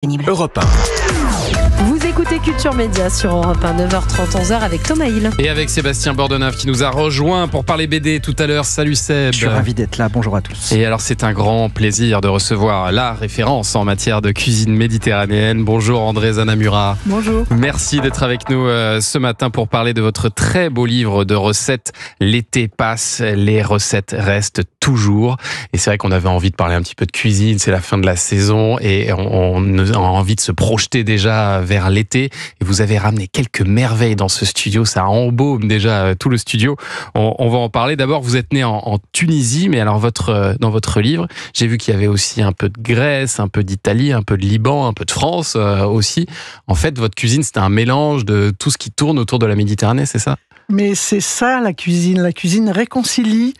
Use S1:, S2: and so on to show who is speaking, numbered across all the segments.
S1: Europe 1.
S2: Vous écoutez Culture Média sur Europe 1, 9h30, 11h avec Thomas Hill.
S3: Et avec Sébastien Bordenave qui nous a rejoint pour parler BD tout à l'heure. Salut Seb.
S4: Je suis ravi d'être là, bonjour à tous.
S3: Et alors c'est un grand plaisir de recevoir la référence en matière de cuisine méditerranéenne. Bonjour André Zanamura.
S2: Bonjour.
S3: Merci d'être avec nous ce matin pour parler de votre très beau livre de recettes. L'été passe, les recettes restent toujours. Et c'est vrai qu'on avait envie de parler un petit peu de cuisine, c'est la fin de la saison et on a envie de se projeter déjà vers l'été. Et vous avez ramené quelques merveilles dans ce studio, ça embaume déjà tout le studio. On va en parler. D'abord, vous êtes né en Tunisie, mais alors dans votre livre, j'ai vu qu'il y avait aussi un peu de Grèce, un peu d'Italie, un peu de Liban, un peu de France aussi. En fait, votre cuisine, c'était un mélange de tout ce qui tourne autour de la Méditerranée, c'est ça ?
S5: Mais c'est ça la cuisine. La cuisine réconcilie,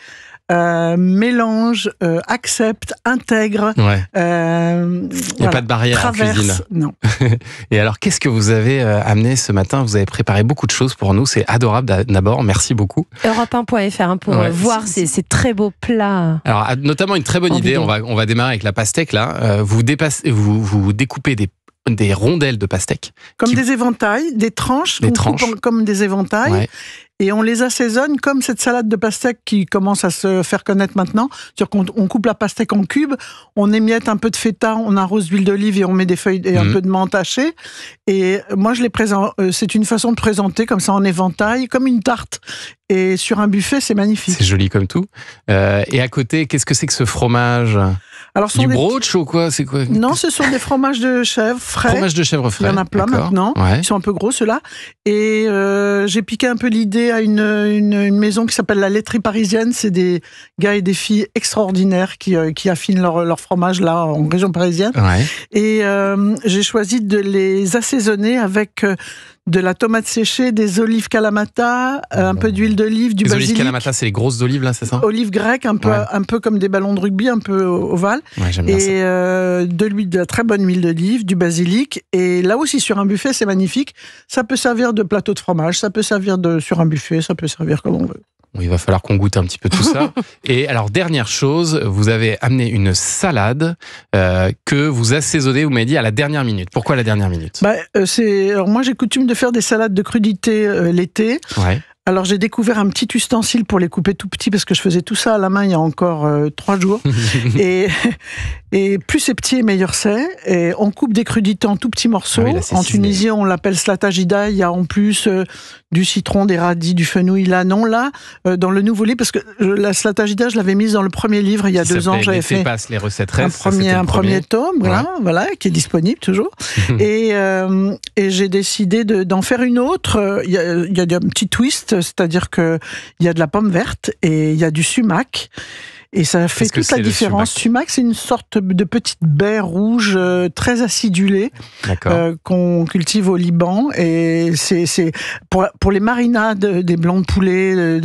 S5: mélange, accepte, intègre.
S3: Ouais. Il n'y a pas de barrière en cuisine.
S5: Non.
S3: Et alors, qu'est-ce que vous avez amené ce matin ? Vous avez préparé beaucoup de choses pour nous. C'est adorable d'abord. Merci beaucoup.
S2: Europe1.fr pour voir ces très beaux plats.
S3: Alors, notamment une très bonne idée. On va démarrer avec la pastèque là. Vous découpez des rondelles de pastèque.
S5: Comme des éventails, des tranches. Coupe comme des éventails. Ouais. Et on les assaisonne comme cette salade de pastèque qui commence à se faire connaître maintenant. C'est-à-dire qu'on coupe la pastèque en cubes, on émiette un peu de feta, on arrose d'huile d'olive et on met des feuilles et un peu de menthe hachée. Et moi, je les présente. C'est une façon de présenter comme ça en éventail, comme une tarte. Et sur un buffet, c'est magnifique.
S3: C'est joli comme tout. Et à côté, qu'est-ce que c'est que ce fromage ? Alors, du brooch ou quoi ? C'est quoi ?
S5: Non, ce sont des fromages de chèvre frais.
S3: Fromages de chèvre frais.
S5: Il y en a plein maintenant. Ouais. Ils sont un peu gros ceux-là. Et j'ai piqué un peu l'idée à une maison qui s'appelle la Laiterie Parisienne. C'est des gars et des filles extraordinaires qui affinent leur fromage là en région parisienne. Ouais. Et j'ai choisi de les assaisonner avec de la tomate séchée, des olives Kalamata, un peu d'huile d'olive, du basilic.
S3: Les olives Kalamata, c'est les grosses olives là, c'est ça ?
S5: Olives grecques, un peu comme des ballons de rugby, un peu ovales.
S3: Ouais, j'aime bien ça.
S5: Et de la très bonne huile d'olive, du basilic. Et là aussi, sur un buffet, c'est magnifique. Ça peut servir de plateau de fromage, ça peut servir sur un buffet, ça peut servir comme on veut.
S3: Il va falloir qu'on goûte un petit peu tout ça. Et alors, dernière chose, vous avez amené une salade que vous assaisonnez, vous m'avez dit, à la dernière minute. Pourquoi à la dernière minute ?
S5: Alors moi, j'ai coutume de faire des salades de crudité l'été. Ouais. Alors j'ai découvert un petit ustensile pour les couper tout petits parce que je faisais tout ça à la main il y a encore 3 jours. et plus c'est petit, meilleur c'est. Et on coupe des crudités en tout petits morceaux. Ah oui, en Tunisie, on l'appelle slatagida. Il y a en plus du citron, des radis, du fenouil. Là, non, là, dans le nouveau livre, parce que la slatagida, je l'avais mise dans le premier livre il y a 2 ans. J'avais fait
S3: les recettes restent,
S5: un premier tome, voilà, qui est disponible toujours. et j'ai décidé d'en faire une autre. Il y a un petit twist. C'est-à-dire qu'il y a de la pomme verte et il y a du sumac. Et ça fait toute la différence. Sumac, c'est une sorte de petite baie rouge très acidulée qu'on cultive au Liban. Et c'est pour les marinades des blancs de poulet,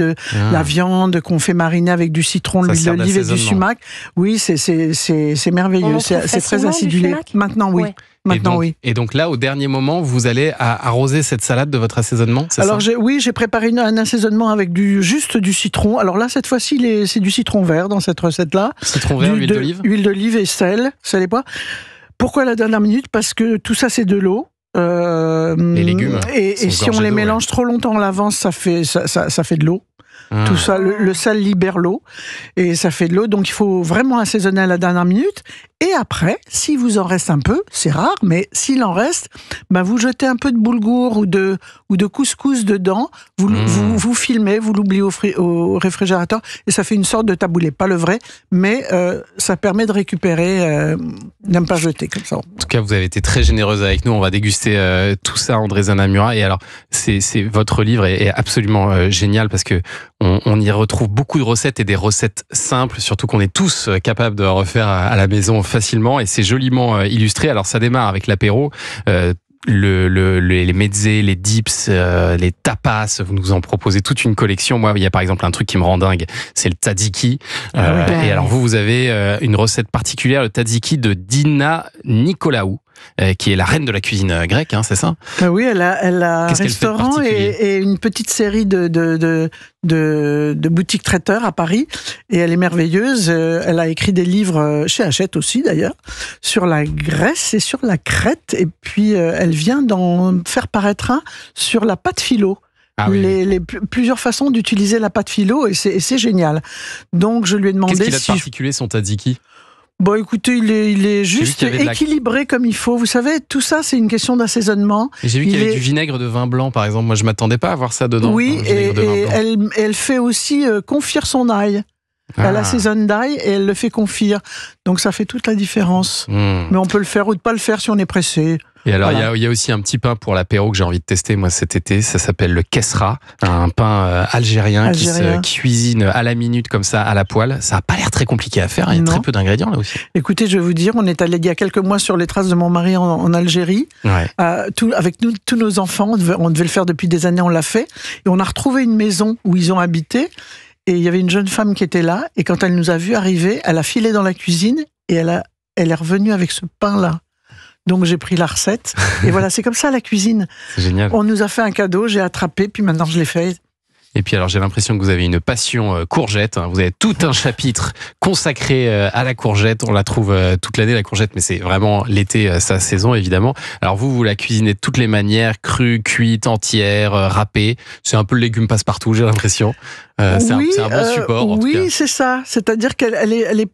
S5: la viande qu'on fait mariner avec du citron, de l'huile d'olive et du sumac. Oui, c'est merveilleux. C'est très acidulé. Maintenant, oui. Ouais.
S3: Et donc là, au dernier moment, vous allez arroser cette salade de votre assaisonnement, c'est
S5: ça ? J'ai préparé un assaisonnement avec juste du citron. Alors là, cette fois-ci, c'est du citron vert dans cette recette-là.
S3: Citron vert, huile d'olive ?
S5: Huile d'olive et sel et pois. Pourquoi à la dernière minute ? Parce que tout ça, c'est de l'eau.
S3: Les légumes.
S5: Et si on les mélange trop longtemps en l'avance, ça fait de l'eau. Tout ça, le sel libère l'eau et ça fait de l'eau, donc il faut vraiment assaisonner à la dernière minute. Et après, si vous en reste un peu, c'est rare, mais s'il en reste, vous jetez un peu de boulgour ou de couscous dedans, vous filmez, vous l'oubliez au réfrigérateur et ça fait une sorte de taboulé, pas le vrai, mais ça permet de récupérer, de ne pas jeter comme ça.
S3: En tout cas, vous avez été très généreuse avec nous, on va déguster tout ça, André Zanamura. Et alors, votre livre est absolument génial parce que on y retrouve beaucoup de recettes et des recettes simples, surtout qu'on est tous capables de refaire à la maison facilement, et c'est joliment illustré. Alors ça démarre avec l'apéro, les mezzés, les dips, les tapas, vous nous en proposez toute une collection. Moi, il y a par exemple un truc qui me rend dingue, c'est le tzatziki. Et alors vous avez une recette particulière, le tzatziki de Dina Nicolaou. qui est la reine de la cuisine grecque, hein, c'est ça?
S5: Oui, elle a un
S3: Qu'est-ce qu'elle fait de
S5: restaurant
S3: particulier
S5: et une petite série de boutiques traiteurs à Paris. Et elle est merveilleuse. Elle a écrit des livres chez Hachette aussi, d'ailleurs, sur la Grèce et sur la Crète. Et puis, elle vient d'en faire paraître un sur la pâte philo.
S3: Ah oui.
S5: Plusieurs façons d'utiliser la pâte philo et c'est génial. Donc, je lui ai demandé
S3: Qu'est-ce qu'il a de particulier, son tzatziki?
S5: Bon, écoutez, il est juste
S3: qu'il y avait de la-
S5: équilibré comme il faut. Vous savez, tout ça, c'est une question d'assaisonnement.
S3: Et j'ai vu qu'il y
S5: Il
S3: avait
S5: est-
S3: du vinaigre de vin blanc, par exemple. Moi, je m'attendais pas à voir ça dedans.
S5: Oui,
S3: un vinaigre de vin
S5: et
S3: blanc.
S5: elle fait aussi confire son ail. Elle
S3: Ah.
S5: assaisonne d'ail et elle le fait confire. Donc ça fait toute la différence. Mais on peut le faire ou ne pas le faire si on est pressé.
S3: Et alors,
S5: Voilà.
S3: il y a aussi un petit pain pour l'apéro que j'ai envie de tester, moi, cet été. Ça s'appelle le kesra, un pain algérien qui
S5: Algérien.
S3: se cuisine à la minute, comme ça, à la poêle. Ça n'a pas l'air très compliqué à faire. Il y a
S5: Non.
S3: très peu d'ingrédients, là aussi.
S5: Écoutez, je vais vous dire, on est allé il y a quelques mois sur les traces de mon mari en Algérie.
S3: Ouais.
S5: Avec nous, tous nos enfants, on devait le faire depuis des années, on l'a fait. Et on a retrouvé une maison où ils ont habité. Et il y avait une jeune femme qui était là. Et quand elle nous a vus arriver, elle a filé dans la cuisine et elle est revenue avec ce pain-là. Donc j'ai pris la recette. Et voilà, c'est comme ça la cuisine.
S3: C'est génial.
S5: On nous a fait un cadeau, j'ai attrapé, puis maintenant je l'ai fait.
S3: Et puis alors j'ai l'impression que vous avez une passion courgette, hein. Vous avez tout un chapitre consacré à la courgette. On la trouve toute l'année, la courgette, mais c'est vraiment l'été, sa saison évidemment. Alors vous la cuisinez de toutes les manières, crue, cuite, entière, râpée. C'est un peu le légume passe-partout, j'ai l'impression. C'est un bon support en tout cas.
S5: Oui, c'est ça. C'est-à-dire qu'elle est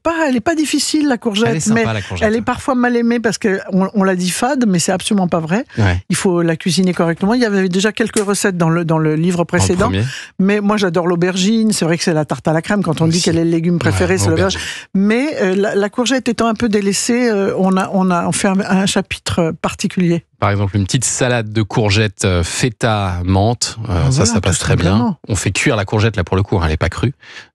S5: pas difficile la courgette,
S3: Elle est sympa,
S5: mais
S3: la courgette.
S5: elle est parfois mal aimée parce qu'on la dit fade, mais c'est absolument pas vrai.
S3: Ouais.
S5: Il faut la cuisiner correctement. Il y avait déjà quelques recettes dans le livre
S3: En
S5: précédent.
S3: premier.
S5: Mais moi, j'adore l'aubergine. C'est vrai que c'est la tarte à la crème. Quand on dit
S3: Aussi.
S5: quel est le légume préféré,
S3: Ouais,
S5: c'est l'aubergine. Mais la courgette étant un peu délaissée, on fait un chapitre particulier.
S3: Par exemple, une petite salade de courgettes feta menthe, ça
S5: Voilà,
S3: passe
S5: tout
S3: très bien.
S5: simplement.
S3: On fait cuire la courgette là pour le coup, hein, elle n'est pas crue.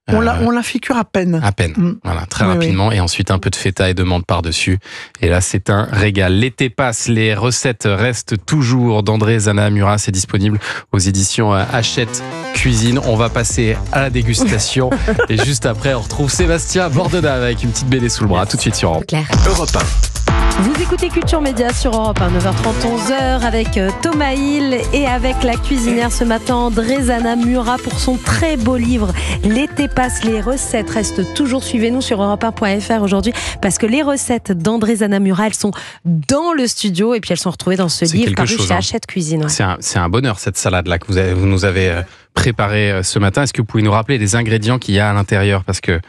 S5: On la fait cuire à peine.
S3: À peine,
S5: Mm.
S3: voilà, très
S5: Oui,
S3: rapidement, et ensuite un peu de feta et de menthe par-dessus. Et là, c'est un régal. L'été passe, les recettes restent toujours d'André Zana Murat. C'est disponible aux éditions Hachette Cuisine. On va passer à la dégustation et juste après, on retrouve Sébastien Bordona avec une petite BD sous le bras. Tout de suite sur Europe.
S2: Claire.
S3: Europe 1.
S2: Vous écoutez Culture Média sur Europe 1, 9h30, 11h avec Thomas Hill et avec la cuisinière ce matin, André Zana Murat pour son très beau livre L'été passe, les recettes restent toujours. Suivez-nous sur europe1.fr aujourd'hui parce que les recettes d'André Zana Murat, elles sont dans le studio et puis elles sont retrouvées dans ce
S3: C'est
S2: livre
S3: quelque
S2: paru
S3: chose,
S2: chez
S3: hein.
S2: Hachette Cuisine. Ouais.
S3: C'est un bonheur cette salade-là que vous nous avez préparée ce matin. Est-ce que vous pouvez nous rappeler les ingrédients qu'il y a à l'intérieur? Parce que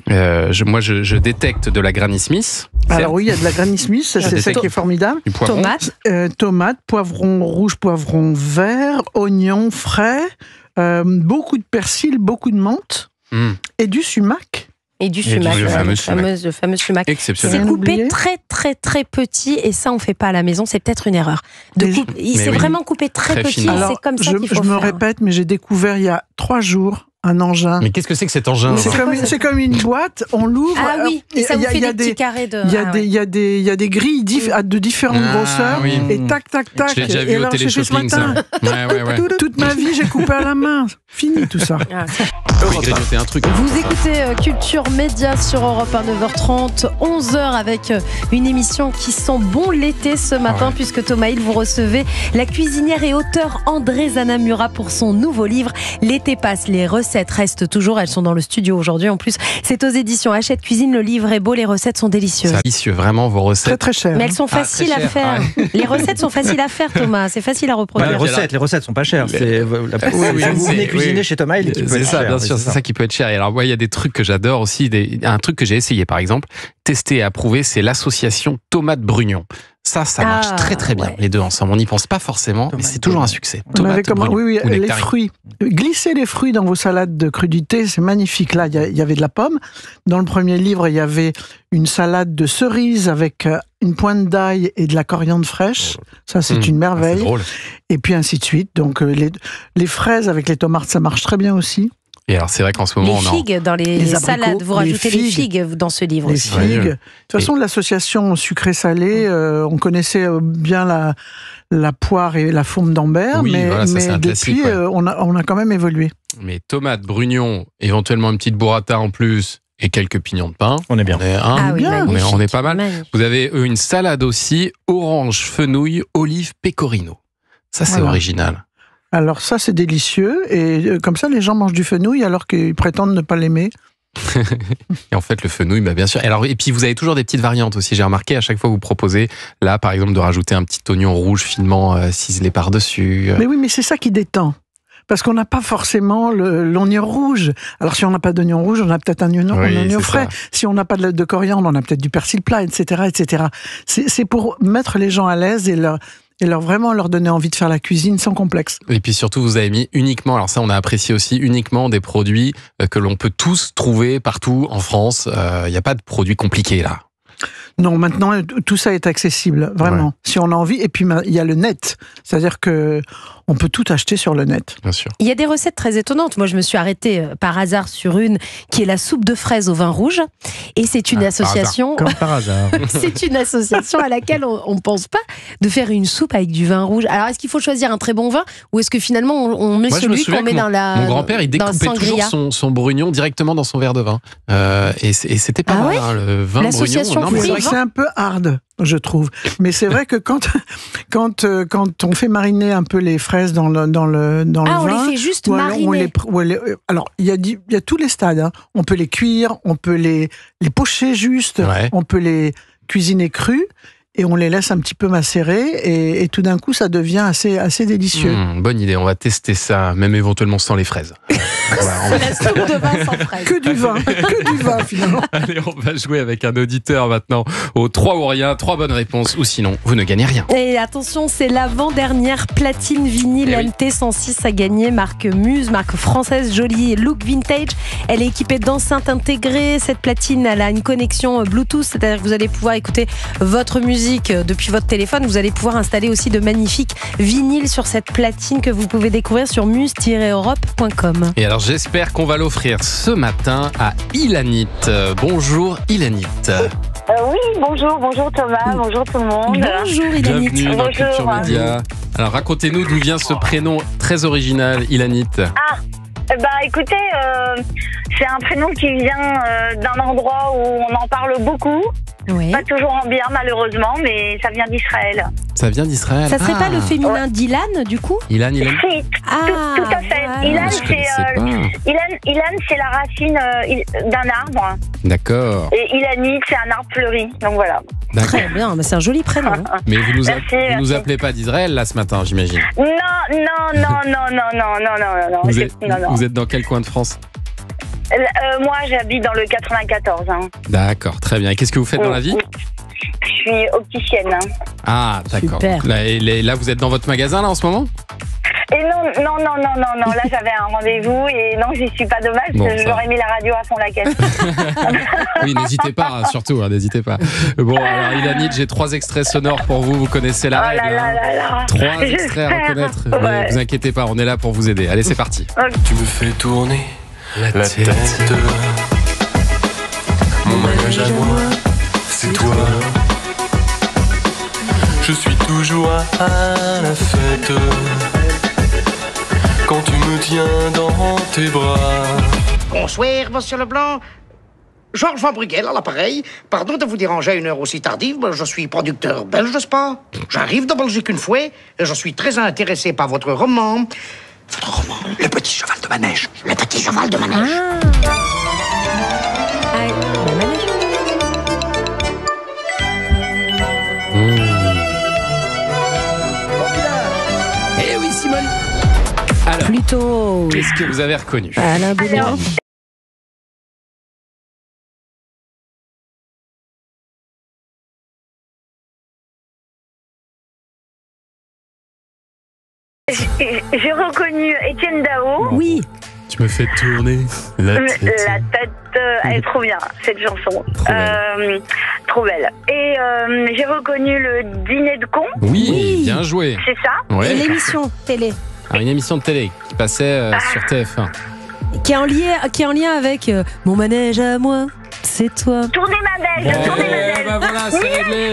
S3: je détecte de la Granny Smith.
S5: Alors oui, il y a de la Granny Smith, c'est ça qui est formidable.
S3: Du poivron.
S2: Tomates,
S5: Tomates, poivrons rouges, poivrons verts, oignons frais, beaucoup de persil, beaucoup de menthe
S3: Mmh.
S5: et du sumac.
S2: et du
S3: Et
S2: sumac,
S3: du fameux sumac.
S2: le fameux sumac.
S3: Exceptionnel.
S2: C'est
S5: Rien
S2: coupé
S5: oublié.
S2: très très très petit et ça on fait pas à la maison, c'est peut-être une erreur.
S5: Mais
S2: C'est
S3: oui.
S2: vraiment coupé très,
S3: Très
S2: petit,
S3: finement.
S2: et c'est
S5: Alors,
S2: comme ça qu'il faut
S5: je me
S2: faire.
S5: répète, mais j'ai découvert il y a 3 jours un engin.
S3: Mais qu'est-ce que c'est que cet engin?
S5: C'est
S3: Laurent
S5: comme, c'est comme une boîte, on l'ouvre.
S2: Ah oui, et ça
S5: il
S2: vous
S5: y a-
S2: fait
S5: il y a
S2: des petits carrés de...
S5: Il y a
S2: Ah
S5: des,
S2: ouais.
S5: il y a des, il y a des grilles de différentes
S3: Ah,
S5: grosseurs
S3: oui.
S5: et tac tac tac.
S3: Je l'ai déjà
S5: Et
S3: vu au
S5: alors, j'ai fait ce
S3: télé-shopping, ça.
S5: matin.
S3: Ouais.
S5: Toute ma vie, j'ai coupé à la main. Fini tout ça.
S2: Ah.
S3: Faut y grignoter un truc.
S2: Vous écoutez Culture Média sur Europe 1, 9h30, 11h avec une émission qui sent bon l'été ce matin,
S3: Ouais.
S2: puisque Thomas Hill, vous recevez la cuisinière et auteure André Zana Murat pour son nouveau livre L'été passe, les recettes restent toujours. Elles sont dans le studio aujourd'hui. En plus, c'est aux éditions Hachette Cuisine. Le livre est beau, les recettes sont délicieuses.
S3: C'est délicieux, vraiment, vos
S5: Très
S3: recettes.
S5: très cher.
S2: Mais elles sont faciles
S3: très
S2: à
S3: cher,
S2: faire. Les recettes sont faciles à faire, Thomas. C'est facile à
S4: Ouais,
S2: reproduire.
S4: les recettes sont pas chères. C'est
S3: Oui,
S4: vous venez
S3: c'est-
S4: cuisiner
S3: oui.
S4: chez Thomas Hill qui peut
S3: C'est
S4: être
S3: ça,
S4: cher,
S3: bien
S4: oui,
S3: sûr, c'est ça qui peut être cher. Et alors, moi, il y a des trucs que j'adore aussi. Un truc que j'ai essayé, par exemple, testé et approuvé, c'est l'association tomate-brugnon. Ça marche
S2: Ah,
S3: très très bien,
S2: ouais.
S3: les deux ensemble. On n'y pense pas forcément, mais
S4: Tomate,
S3: c'est toujours un
S4: brugnon.
S3: succès.
S5: Vous m'avez
S3: Tomate,
S5: oui,
S3: brugnon ou
S5: les
S3: nectarine.
S5: fruits. Glissez les fruits dans vos salades de crudité, c'est magnifique. Là, il y avait de la pomme. Dans le premier livre, il y avait une salade de cerises avec une pointe d'ail et de la coriandre fraîche. Ça, c'est une
S3: C'est
S5: merveille.
S3: drôle.
S5: Et puis ainsi de suite. Donc, les fraises avec les tomates, ça marche très bien aussi.
S3: Et alors, c'est vrai qu'en ce moment,
S2: Les
S3: on en...
S2: figues dans les
S5: Les abricots,
S2: salades. Vous
S5: les
S2: rajoutez les
S5: figues.
S2: figues dans ce livre
S5: Les
S2: aussi.
S5: figues.
S3: Ouais.
S5: De toute façon, l'association sucré-salé, on connaissait bien la poire et la fourme d'Ambert,
S3: Oui,
S5: mais,
S3: voilà, ça, c'est un
S5: depuis,
S3: classique, ouais.
S5: on a quand même évolué.
S3: Mais tomate, brugnon, éventuellement une petite burrata en plus, et quelques pignons de pain.
S4: On est bien.
S3: On est pas mal.
S2: Magnifique.
S3: Vous avez une salade aussi, orange, fenouil, olive, pecorino. Ça, c'est
S5: Voilà.
S3: original.
S5: Alors ça, c'est délicieux. Et comme ça, les gens mangent du fenouil alors qu'ils prétendent ne pas l'aimer.
S3: Et en fait, le fenouil, bien sûr. Alors, et puis, vous avez toujours des petites variantes aussi. J'ai remarqué, à chaque fois que vous proposez, là, par exemple, de rajouter un petit oignon rouge finement ciselé par-dessus.
S5: Mais oui, mais c'est ça qui détend. Parce qu'on n'a pas forcément l'oignon rouge. Alors si on n'a pas d'oignon rouge, on a peut-être un oignon frais.
S3: Ça.
S5: Si on n'a pas de coriandre, on a peut-être du persil plat, etc., etc. C'est pour mettre les gens à l'aise et vraiment leur donner envie de faire la cuisine sans complexe.
S3: Et puis surtout, vous avez mis uniquement, alors ça on a apprécié aussi, uniquement des produits que l'on peut tous trouver partout en France. Il n'y a pas de produits compliqués là.
S5: Non, maintenant, tout ça est accessible, vraiment. Ouais. Si on a envie. Et puis, il y a le net. C'est-à-dire que on peut tout acheter sur le net.
S3: Bien sûr.
S2: Il y a des recettes très étonnantes. Moi, je me suis arrêtée par hasard sur une qui est la soupe de fraises au vin rouge. Et c'est une association...
S4: Comme par hasard.
S2: C'est une association à laquelle on ne pense pas de faire une soupe avec du vin rouge. Alors, est-ce qu'il faut choisir un très bon vin ou est-ce que finalement, on met celui qu'on met dans la
S3: Mon grand-père, il découpait toujours son brugnon directement dans son verre de vin. Et c'était pas mal, hein, le vin brugnon.
S5: C'est un peu hard, je trouve. Mais c'est vrai que quand on fait mariner un peu les fraises dans le vin...
S2: on les fait juste mariner.
S5: Alors, il y a tous les stades. Hein. On peut les cuire, on peut les pocher juste, on peut les cuisiner crus. Et on les laisse un petit peu macérer et tout d'un coup, ça devient assez délicieux.
S3: Bonne idée, on va tester ça, même éventuellement sans les fraises.
S2: C'est la soupe de vin sans fraises.
S5: Que du vin finalement.
S3: Allez, on va jouer avec un auditeur maintenant au 3 ou rien, 3 bonnes réponses ou sinon, vous ne gagnez rien.
S2: Et attention, c'est l'avant-dernière platine vinyle MT106 à gagner, marque Muse, marque française, jolie look vintage. Elle est équipée d'enceintes intégrées. Cette platine, elle a une connexion Bluetooth, c'est-à-dire que vous allez pouvoir écouter votre musique depuis votre téléphone. Vous allez pouvoir installer aussi de magnifiques vinyles sur cette platine que vous pouvez découvrir sur muse-europe.com.
S3: Et alors j'espère qu'on va l'offrir ce matin à Ilanit. Bonjour Ilanit.
S1: Oui, bonjour Thomas, bonjour tout le monde.
S2: Bonjour Ilanit.
S3: Bienvenue dans Culture Média. Alors racontez-nous d'où vient ce prénom très original, Ilanit.
S1: Écoutez, c'est un prénom qui vient d'un endroit où on en parle beaucoup.
S2: Oui.
S1: Pas toujours en bien, malheureusement, mais ça vient d'Israël.
S3: Ça vient d'Israël.
S2: Ça serait pas le féminin d'Ilan, du coup ?
S3: Ilan.
S1: Si, tout à fait.
S2: Voilà.
S1: Ilan, c'est la racine d'un arbre.
S3: D'accord.
S1: Et Ilanit, c'est un arbre fleuri. Donc voilà.
S2: Très bien, c'est un joli prénom.
S3: Mais vous nous appelez pas d'Israël là ce matin, j'imagine.
S1: Non.
S3: Vous êtes dans quel coin de France ?
S1: Moi, j'habite dans le 94. Hein.
S3: D'accord, très bien. Et qu'est-ce que vous faites dans la vie ?
S1: Je suis opticienne.
S3: Ah, d'accord.
S2: Super.
S3: Là, vous êtes dans votre magasin là en ce moment ?
S1: Et non. Là, j'avais un rendez-vous et non, j'y suis pas. Dommage. J'aurais mis la radio à fond la caisse.
S3: Oui, n'hésitez pas, surtout, n'hésitez pas. Bon, alors Ilanit, j'ai 3 extraits sonores pour vous. Vous connaissez la règle.
S1: Là.
S3: 3 extraits à reconnaître. Mais vous inquiétez pas, on est là pour vous aider. Allez, c'est parti.
S1: Okay.
S6: Tu me fais tourner la tête. Mon manège à moi, c'est toi. Je suis toujours à la fête quand tu me tiens dans tes bras.
S7: Bonsoir, monsieur Leblanc. Georges Van Brugel à l'appareil. Pardon de vous déranger à une heure aussi tardive, mais je suis producteur belge de spa. J'arrive de Belgique une fois et je suis très intéressé par votre roman. Votre roman, Le Petit Cheval de Manège. Le Petit Cheval de Manège.
S2: Le manège.
S3: Eh oui, Simone. Alors,
S2: plutôt.
S3: Qu'est-ce que vous avez reconnu ?
S2: Alain Bouillon.
S1: J'ai reconnu Étienne Dao.
S2: Oui.
S3: Tu me fais tourner la tête.
S1: La tête, elle est trop bien, cette chanson. Trop belle. Et j'ai reconnu le dîner de con.
S3: Oui, bien joué.
S1: C'est ça.
S3: Ouais.
S2: Et l'émission télé.
S3: Alors, une émission de télé qui passait sur TF1.
S2: Qui est en lien avec Mon manège à moi, c'est toi.
S1: Tournez ma neige, tournez ma neige.
S3: Bah voilà, c'est réglé.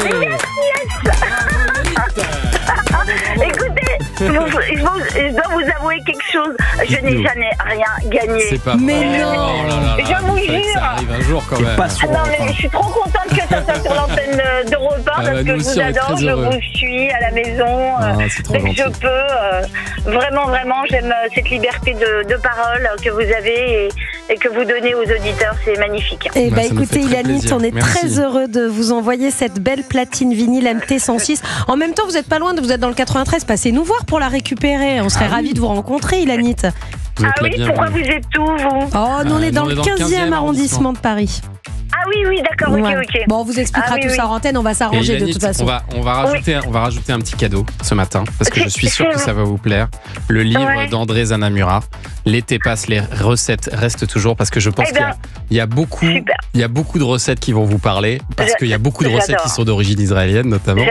S1: Écoutez, je dois vous avouer quelque chose. Je n'ai
S3: Dites-nous.
S1: jamais rien gagné.
S3: C'est pas
S2: Mais
S3: vrai.
S2: non.
S3: Oh là là là,
S1: Je vous
S3: il fallait que
S1: jure.
S3: ça arrive un jour quand même.
S4: Pas sur
S1: Ah non, mais je suis trop contente que ça soit sur l'antenne d'Europe 1 parce
S3: bah,
S1: que
S3: nous
S1: je
S3: aussi,
S1: vous
S3: on est
S1: adore,
S3: très
S1: je
S3: heureux.
S1: vous suis à la maison.
S3: Ah, c'est trop
S1: Dès que je
S3: gentil.
S1: peux, vraiment, j'aime cette liberté de parole que vous avez et que vous donnez aux auditeurs, c'est magnifique.
S2: Eh
S3: Bah,
S2: ben,
S3: ça nous
S2: écoutez,
S3: fait très
S2: Ilanit,
S3: plaisir.
S2: on est
S3: Merci.
S2: très heureux de vous envoyer cette belle platine vinyle MT106. En même temps, vous êtes pas loin, vous êtes dans le 93. Passez nous voir pour la récupérer. On serait ravis de vous rencontrer, Ilanit.
S3: Vous êtes
S1: Ah
S3: la
S1: oui, pourquoi
S3: bienvenue.
S1: vous êtes où, vous?
S2: Oh, nous, on est dans le 15e arrondissement de Paris.
S1: Ah oui, d'accord,
S2: Ouais.
S1: ok.
S2: Bon, on vous expliquera
S1: Ah oui,
S2: tout
S1: oui.
S2: ça en antenne, on va
S3: Et
S2: s'arranger de
S3: Ilanit,
S2: toute façon.
S3: on va rajouter un petit cadeau ce matin parce que je suis sûr que ça va vous plaire. Le livre
S1: Ouais.
S3: d'André Zanamura. L'été passe, les recettes restent toujours parce que je pense
S1: Eh ben,
S3: il y a beaucoup de recettes qui de parler parce qu'il y a beaucoup de recettes
S1: J'adore.
S3: qui sont d'origine israélienne notamment.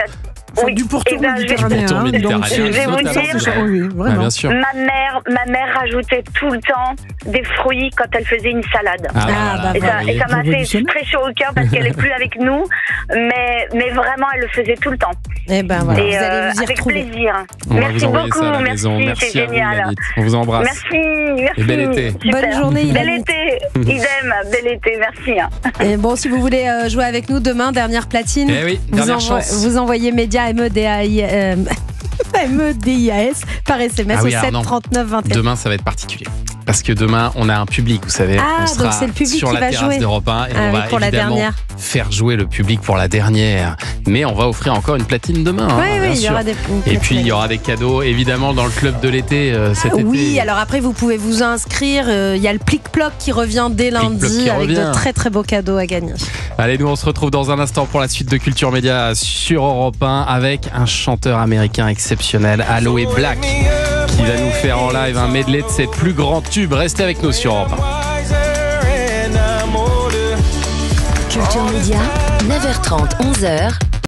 S1: Oui.
S5: Du pourtour
S1: Eh ben,
S5: méditerranéen.
S3: Du pourtour
S5: donc,
S3: méditerranéen,
S1: je vais vous
S3: notamment.
S1: dire-
S5: Oui,
S3: Ah,
S5: vraiment.
S3: bien sûr.
S1: Ma mère rajoutait tout le temps des fruits quand elle faisait une salade.
S2: bah,
S1: Et
S2: voilà.
S1: ça m'a fait
S5: Révolutionnaire.
S1: très chaud au cœur parce qu'elle est plus avec nous, mais vraiment elle le faisait tout le temps.
S2: Eh ben voilà,
S1: Et
S2: vous allez vous y
S1: avec
S2: retrouver.
S1: plaisir.
S3: On va
S1: Merci
S3: vous envoyer
S1: beaucoup,
S3: ça à la
S1: merci,
S3: maison. Merci
S1: c'est
S3: à vous,
S1: génial.
S3: Ilanit. On vous embrasse.
S1: Merci.
S3: Et bel été.
S1: Super.
S2: Bonne journée,
S1: Bel
S2: Ilanit.
S1: été, idem, bel été, merci.
S2: Et bon, si vous voulez jouer avec nous demain, dernière platine,
S3: Eh oui, dernière chance.
S2: vous envoyez média MEDIAS par SMS
S3: Ah oui,
S2: au
S3: alors non.
S2: 7 39 21.
S3: Demain, ça va être particulier. Parce que demain, on a un public, vous savez.
S2: Ah,
S3: on sera
S2: donc c'est le public
S3: sur
S2: qui
S3: la
S2: va
S3: terrasse
S2: jouer.
S3: d'Europe 1 et
S2: Ah
S3: on
S2: oui,
S3: va
S2: pour la
S3: évidemment
S2: dernière.
S3: faire jouer le public pour la dernière. Mais on va offrir encore une platine demain.
S2: Oui,
S3: hein, bien
S2: il y
S3: sûr.
S2: aura des.
S3: Et puis, il y aura des cadeaux, évidemment, dans le club de l'été cet été.
S2: Oui, alors après, vous pouvez vous inscrire. Il y a le Plic-Ploc qui revient dès
S3: Plic-Ploc
S2: lundi
S3: qui
S2: avec
S3: revient.
S2: de très très beaux cadeaux à gagner.
S3: Allez, nous, on se retrouve dans un instant pour la suite de Culture Média sur Europe 1 avec un chanteur américain exceptionnel, Aloe Black, qui va nous faire en live un medley de ses plus grands tubes. Restez avec nous sur Europe 1.
S8: Culture Média, 9h30, 11h.